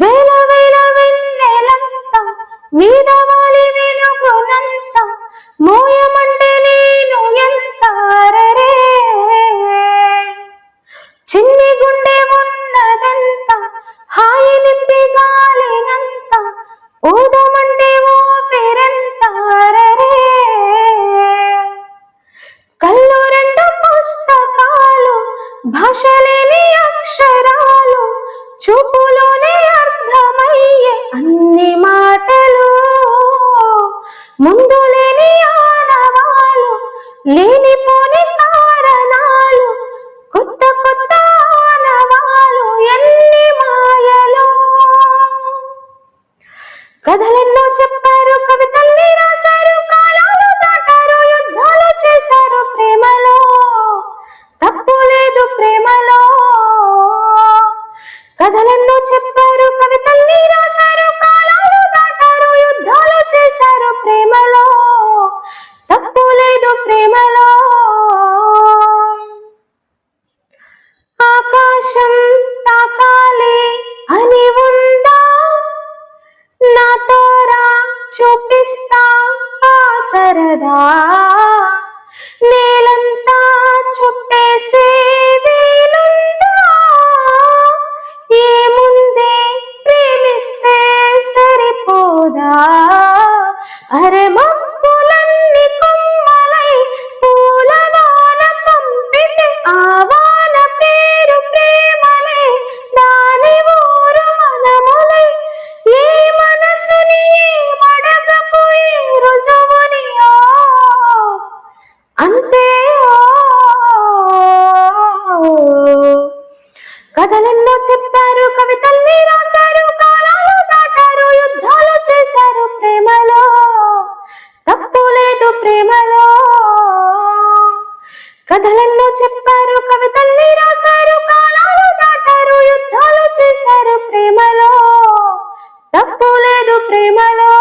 వేల వేల వెన్నెలంత మీద వాలి వెలుగునంత మోయమంటే నేను ఎంత అరెరే. చిన్ని గుండె ఉన్నదంత హాయి నింపి గాలినంత ఊదమంటే ఓ పేరెంత అరెరే. కళ్ళు రెండు పుస్తకాలు భాషలేని అక్షరాలు చూపులోనే అర్థమయ్యే అన్ని మాటలు ముందు లేని ఆనవాలు లేనిపోని కారణాలు కొత్త కొత్త ఆనవాలు ఎన్ని మాయలు. కథలెన్నో చెప్పారు కవితల్ని రాశారు కాలాలు దాటారు యుద్ధాలు చేశారు ప్రేమలో తప్పు లేదు ప్రేమలో. కథలెన్నో చెప్పారు కవితల్ని రాశారు కాలాలు దాటారు యుద్ధాలు చేశారు ప్రేమలో తప్పు లేదు ప్రేమలో. ఆకాశం తాకాలి అని ఉందా నాతోరా చూపిస్తా ఆ సరదా. నేలంతా చుట్టేసే వీలుందా ఏముందే ప్రేమిస్తే సరిపోదా. అరే మబ్బులన్నీ కొమ్మలై పూలవాన పంపితే ఆవాన పేరు ప్రేమలే దాని ఊరు మనములై ఏ మనసుని మడకపోయి రుజువుని అంతే. కథలెన్నో చెప్పారు కవితల్ని రాశారు కాలాలు దాటారు యుద్ధాలు చేశారు ప్రేమలో తప్పు లేదు ప్రేమలో. కథలెన్నో చెప్పారు కవితల్ని రాశారు కాలాలు దాటారు యుద్ధాలు చేశారు ప్రేమలో తప్పు లేదు ప్రేమలో.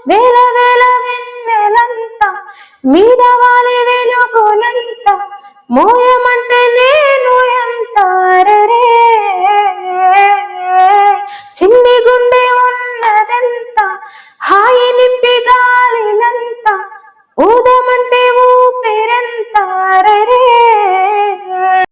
వేల వేల వెన్నెలంత మీద వాలి వెలుగునంత మోయ